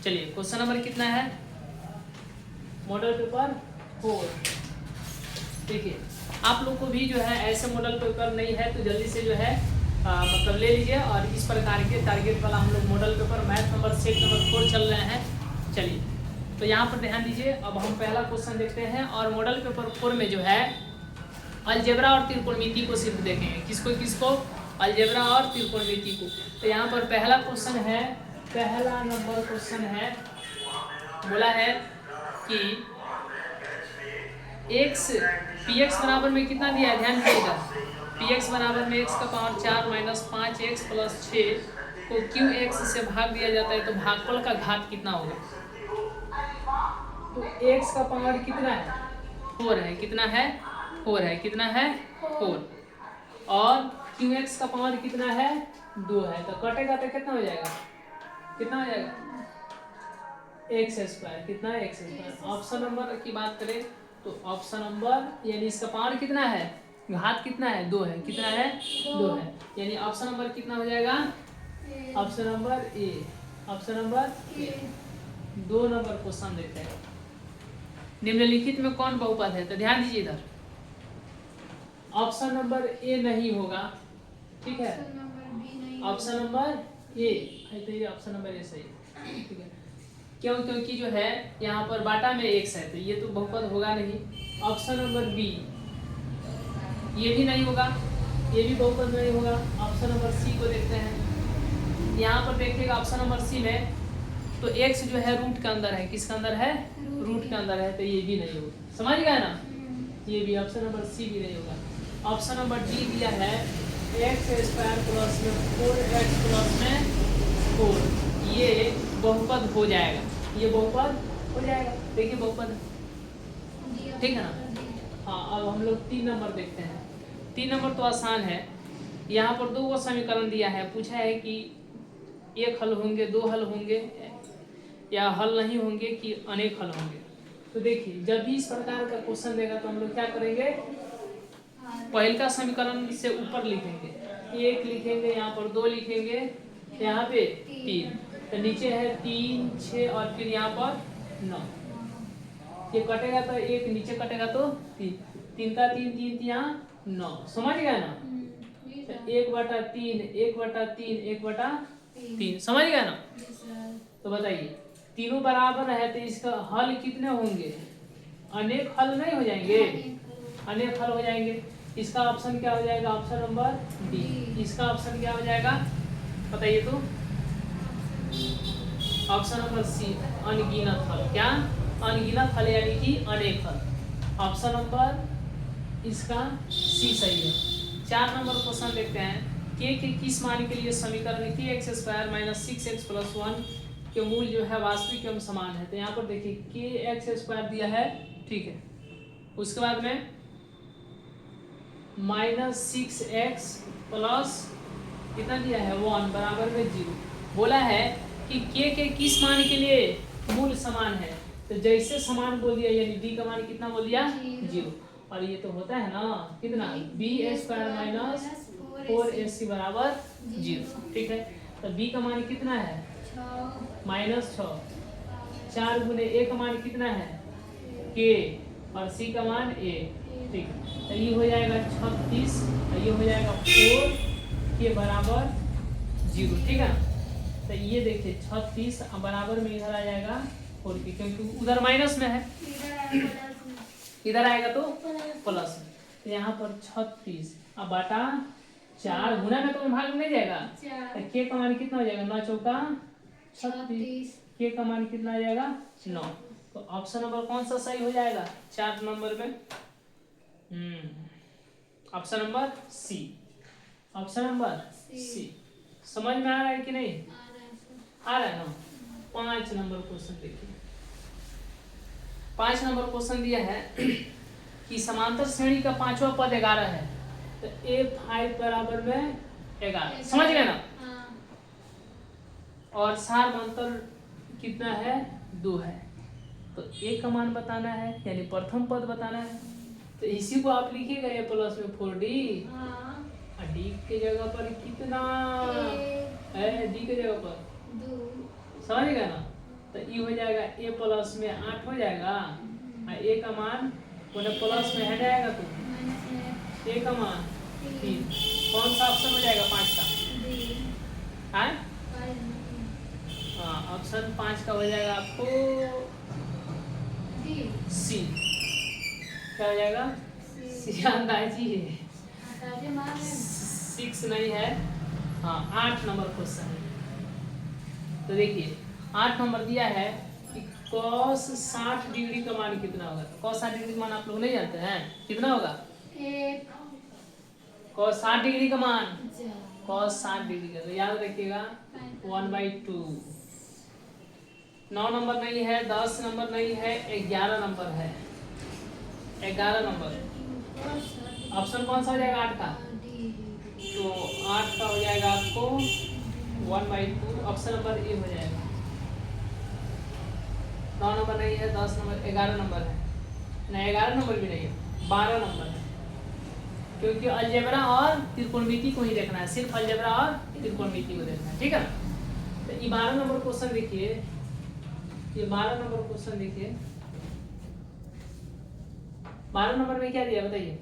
चलिए question number कितना है, मॉडल पेपर 4। देखिए आप लोग को भी जो है ऐसे मॉडल पेपर नहीं है तो जल्दी से जो है मतलब ले लीजिए। और इस प्रकार के टारगेट वाला हम लोग model paper math number set number 4 चल रहे हैं। चलिए तो यहाँ पर ध्यान दीजिए। अब हम पहला क्वेश्चन देखते हैं और मॉडल पेपर 4 में जो है अलजेब्रा और त्रिकोणमिति को सिर्फ देखेंगे। किसको किसको, अलजेब्रा और त्रिकोणमिति को। तो यहाँ पर पहला क्वेश्चन है, पहला नंबर क्वेश्चन है, बोला है कि x px बराबर में कितना दिया है, ध्यान दीजिएगा। px बराबर में x का पावर 4 माइनस 5x प्लस 6 को qx से भाग दिया जाता है तो भागफल का घात कितना होगा। तो x का पावर कितना है, 4 है। कितना है, 4 है। कितना है, 4। और qx का पावर कितना है, 2 है। तो कटेगा तो कितना हो जाएगा, कितना हो जाएगा, एक्स स्क्वायर। कितना है, एक्स स्क्वायर। ऑप्शन नंबर की बात करें तो ऑप्शन नंबर यानी इसका पावर कितना है, घात कितना है, 2 है। कितना है, 2 है। यानी ऑप्शन नंबर कितना हो जाएगा, option number A. Option number A. 2 number question देखते हैं, निम्नलिखित में कौन बहुपद है। तो ध्यान दीजिए इधर ऑप्शन नंबर ए नहीं होगा, ठीक है। ऑप्शन नंबर ए, तो ये ऑप्शन नंबर ए सही है, ठीक है। क्यों, क्योंकि जो है यहाँ पर बाटा में x है तो ये तो बहुपद होगा नहीं। ऑप्शन नंबर बी ये भी नहीं होगा, ये भी बहुपद नहीं होगा। ऑप्शन नंबर सी को देखते हैं। यहाँ पर देखिएगा ऑप्शन नंबर सी में तो x जो है रूट के अंदर है। किसके अंदर है, रूट के अंदर है। तो ये भी नहीं होगा, समझ गए ना। ये भी ऑप्शन नंबर सी भी नहीं होगा। ऑप्शन नंबर डी दिया है एक्स स्क्वायर प्लस में 4x प्लस में 4, ये बहुपद हो जाएगा, ये बहुपद हो जाएगा। देखिए बहुपद, ठीक है ना। हाँ अब हम लोग 3 नंबर देखते हैं। 3 नंबर तो आसान है। यहाँ पर 2 समीकरण दिया है, पूछा है कि एक हल होंगे, 2 हल होंगे या हल नहीं होंगे कि अनेक हल होंगे। तो देखिए जब भी इस प्रकार का क्वेश्चन देगा तो हम लोग क्या करेंगे, पहले का समीकरण से ऊपर लिखेंगे, 1 लिखेंगे, यहाँ पर 2 लिखेंगे, यहाँ पे 3, तो नीचे है 3 6 और फिर यहाँ पर 9। ये कटेगा तो 1 नीचे कटेगा तो 3, 3 का 3 3 यहाँ 9, समझ गया ना। 1/3 1/3 1/3, समझ गया ना। तो बताइए तीनों बराबर है तो इसका हल कितने होंगे, अनेक हल नहीं हो जाएंगे, अनेक हल हो जाएंगे। इसका ऑप्शन क्या हो जाएगा, ऑप्शन नंबर डी। इसका ऑप्शन क्या हो जाएगा बताइए तो, ऑप्शन नंबर सी, अनगिनत हल। क्या, अनगिनत हल यानी कि अनेक हल। ऑप्शन नंबर इसका सी सही है। 4 नंबर क्वेश्चन देखते हैं। के किस मान के लिए समीकरण के x square minus 6x plus 1 के मूल जो है वास्तविक एवं समान है। तो यहाँ पर देखिए के एक्स स्क्वायर दिया है, ठीक है। उसके बाद में माइनस 6x प्लस कितना दिया है 1 बराबर में 0। बोला है कि के किस मान के लिए मूल समान है। तो जैसे समान बोल दिया यानी b का मान कितना बोल दिया, 0। और ये तो होता है ना कितना, b स्क्वायर माइनस 4ac बराबर 0, ठीक है। तो b का मान कितना है, -6। 4 गुने a का मान कितना है, k, और c का मान a, ठीक है। तो ये हो जाएगा 36, ये हो जाएगा 4 के बराबर 0, ठीक है। तो ये देखिए 36 बराबर में इधर आ जाएगा 4 के, क्योंकि उधर माइनस में है, इधर आएगा तो प्लस में। तो यहाँ पर 36 अब बाटा 4 गुना में तो भाग नहीं जाएगा। तो के का मान कितना हो जाएगा, 9 चौका 36, के का मान कितना आ जाएगा 9। तो ऑप्शन नंबर कौन सा सही हो जाएगा 4 नंबर में, option number C. Option number C. समझ में आ रहा है कि नहीं, आ रहा है ना। 5 नंबर क्वेश्चन देखिए। 5 नंबर क्वेश्चन दिया है कि समांतर श्रेणी का 5वां पद 11 है। तो a5 बराबर में 11, समझ गए ना। और सारमांतर कितना है, 2 है। तो a का मान बताना है यानी प्रथम पद बताना है। तो इसी को आप लिखिएगा a प्लस में 4d, और d के जगह पर कितना है, d के जगह पर 2, समझ गए ना। तो ई हो जाएगा ए प्लस में 8 हो जाएगा और ए का मान बोले प्लस में हट जाएगा तो ए का मान 3। कौन सा ऑप्शन हो जाएगा 5 का? हाँ ऑप्शन 5 का हो जाएगा आपको सी। क्या हो जाएगा? सी अंदाजी है 6 नहीं है। हाँ 8 नंबर क्वेश्चन है। तो देखिए 8 नंबर दिया है कि cos 60 डिग्री का मान कितना होगा। तो cos 60 डिग्री का मान आप लोग नहीं जानते हैं, कितना होगा? cos 60 डिग्री का मान cos 60 डिग्री का, तो याद रखिएगा 1/2। 9 नंबर नहीं है, 10 नंबर नहीं है, 11 नंबर है। 11 नंबर ऑप्शन कौन सा हो जाएगा 8 का? तो 8 का हो जाएगा आपको 1/2। ऑप्शन नंबर ए हो जाएगा। 9 नंबर नहीं है, 10 नंबर, 11 नंबर है। नहीं 11 नंबर भी नहीं है, 12 नंबर है। क्योंकि अलजेब्रा और त्रिकोणमिति को ही देखना है, सिर्फ अलजेब्रा और त्रिकोणमिति को देखना है, ठीक है। तो ये 12 नंबर क्वेश्चन देखिए, ये 12 नंबर क्वेश्चन देखिए। 12 नंबर में क्या दिया बताइए?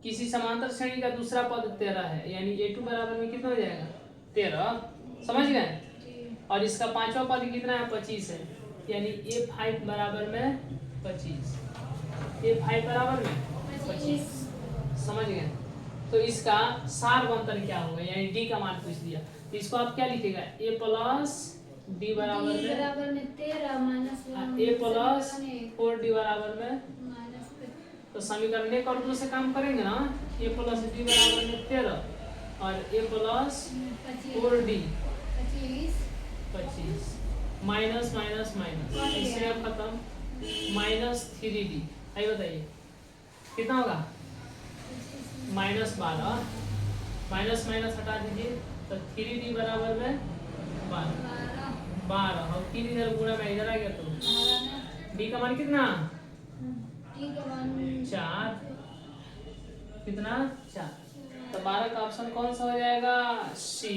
किसी समांतर श्रेणी का दूसरा पद 13 है, यानी a2 बराबर में कितना हो जाएगा? 13। समझ गए? और इसका पांचवा पद कितना है? 25 है, यानी a5 बराबर में 25। a5 बराबर में 25। समझ गए? तो इसका सार बंतर क्या होगा, यानी d का मान पूछ दिया, तो इसको आप क्या लिखेगा? a प्लस d बराबर में 13 माइनस a प्लस 4d बराबर में। तो समीकरण 1 और 2 से काम करेंगे ना। a प्लस d बराबर में 13 और a plus 4d 25 minus minus minus, इससे अब खत्म। माइनस 3d, आइए बताइए कितना होगा? -12। माइनस माइनस हटा दीजिए, तो 3d बराबर में 12 और 3 इधर गुणा में इधर आ गया, तो d का मान कितना? 4। कितना? 4। तो 12 का ऑप्शन कौन सा हो जाएगा? सी।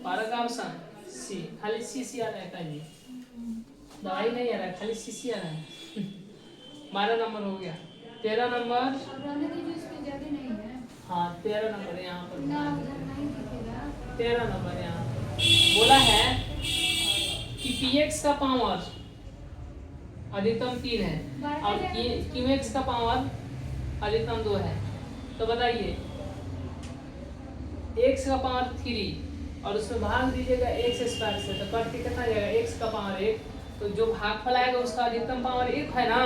12 का ऑप्शन सी। खाली सी आ रहा है जी, दवाई नहीं आ रहा है, खाली सी आ रहा है। 12 नंबर हो गया। 13 नंबर, हाँ 13 नंबर यहाँ पर 13 नंबर यहाँ बोला है कि px का पावर अधिकतम 3 है और qx का पावर अधिकतम 2 है। तो बताइए x का पावर 3 और उसमें भाग दीजिएगा x स्क्वायर से, तो कट के कितना जाएगा? x का पावर 1। तो जो भागफल आएगा उसका अधिकतम पावर 1 है ना,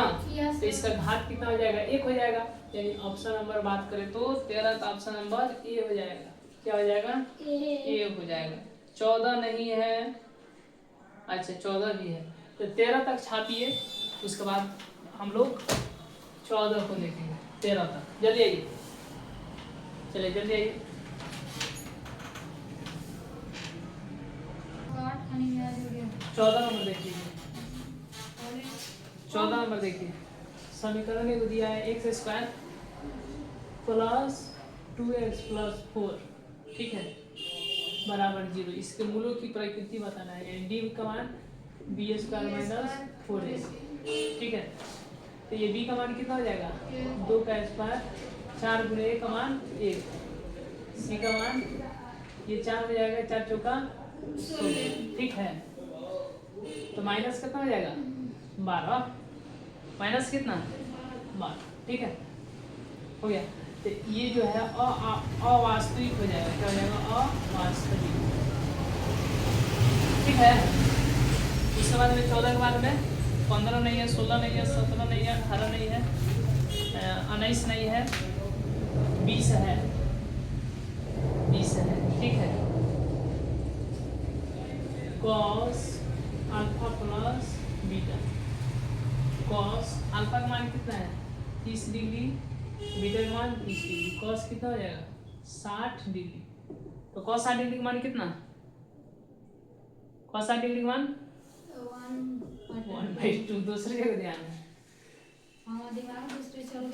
तो इसका घात कितना हो जाएगा? 1 हो जाएगा। यानी ऑप्शन नंबर बात करें तो 13 का ऑप्शन नंबर ए हो जाएगा। क्या हो जाएगा? ए हो जाएगा। 14 नहीं है, अच्छा 14 भी है, तो 13 तक छापिए, उसके बाद हम लोग 14 को देखेंगे। 13 तक जल्दी आइए, चलिए जल्दी आइए। 14 नंबर देखिए, 14 नंबर देखिए। समीकरण एक दिया है x square plus 2x plus 4, ठीक है, बराबर 0। इसके मूलों की प्रकृति बताना है, यानी d का मान b स्क्वायर माइनस 4ac, ठीक है। तो ये b का मान कितना हो जाएगा? 2 का स्क्वायर, 4 गुणे a का मान 1, c का मान ये 4 हो जाएगा, 4 चौका 16, ठीक है। तो माइनस कितना हो जाएगा? 12, माइनस कितना? 12, ठीक है, हो गया। तो ये जो है अवास्तविक हो जाएगा। क्या हो जाएगा? अवास्तविक, ठीक है। उसके बाद में 14 के बाद में 15 नहीं है, 16 नहीं है, 17 नहीं है, 18 नहीं है, 19 नहीं है, 20 है, 20 है, ठीक है। cos alpha plus beta, cos alpha का मान कितना है? 30 डिग्री, बीटा का मान 30 डिग्री, cos कितना हो जाएगा? 60 डिग्री। तो cos 60 डिग्री का मान कितना? cos 60 डिग्री का मान 1/2। दूसरे जगह ध्यान है,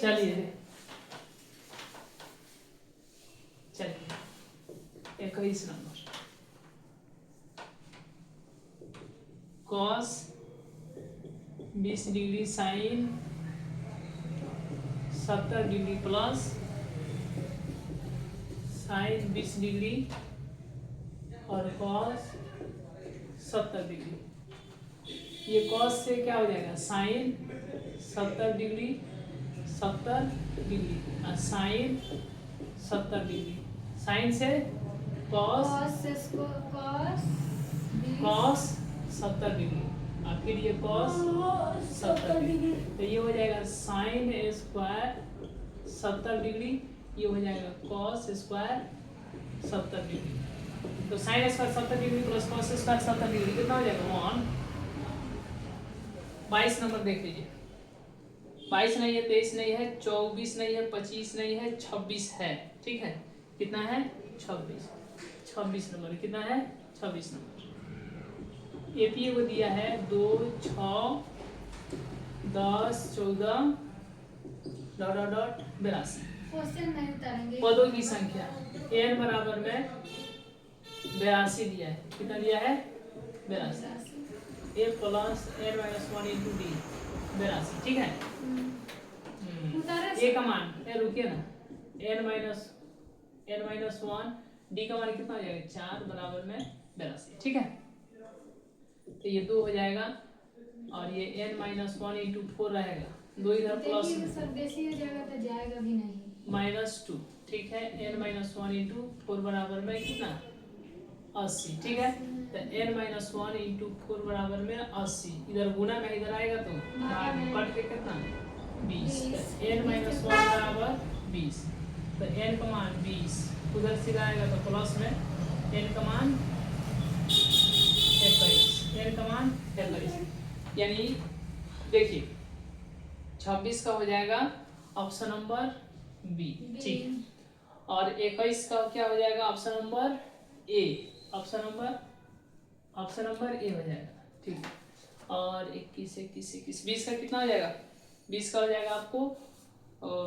चलिए 21 number. Cos 20 degree sine 70 degree plus sign 20 degree और कॉस 70 डिग्री। ये कॉस से क्या हो जाएगा साइन 70 डिग्री और साइन 70 डिग्री। साइन से कॉस 70 डिग्री और फिर ये कॉस 70 डिग्री। तो ये हो जाएगा साइन स्क्वायर 70 डिग्री, ये हो जाएगा कॉस स्क्वायर 70 डिग्री। तो sine square 70 degree plus cos square 70 degree कितना हो जाएगा 1। 22 नंबर देख लीजिए। 22 नहीं है, 23 नहीं है, 24 नहीं है, 25 नहीं है, 26 है। ठीक है, कितना है 26 नंबर कितना है 26 नंबर। एपीए को दिया है 2 6 10 14 ... 82 पदों की संख्या n बराबर में 82 दिया है। कितना दिया है 82। a plus n minus 1 into D 82। ठीक है, a का मान रुकिए ना, n माइनस 1 डी का मान कितना हो जाएगा 4 बराबर में 82। ठीक है, तो ये 2 हो जाएगा और ये n माइनस 1 इंटू 4 रहेगा, 2 इधर प्लस -2। ठीक है, n माइनस 1 इंटू 4 बराबर में कितना 80। ठीक है, तो n माइनस 1 इंटू 4 बराबर में 80, इधर गुना में इधर आएगा तो कट के कितना 20। तो n माइनस 1 बराबर 20, तो n का मान 20, उधर सीधा आएगा तो प्लस में n का मान 21, n का मान 21। यानी देखिए 26 का हो जाएगा ऑप्शन नंबर बी। ठीक, और 21 का क्या हो जाएगा option number A. Option number A हो जाएगा। ठीक, और 21 20 का कितना हो जाएगा 20 का हो जाएगा आपको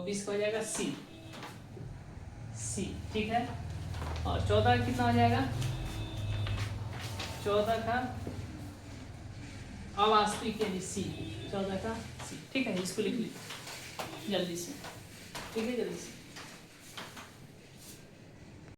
20 का हो जाएगा सी। ठीक है, और 14 का कितना हो जाएगा 14 का अवास्तविक यानी सी, 14 का सी। ठीक है, इसको लिख लीजिए जल्दी से। ठीक है, जल्दी से।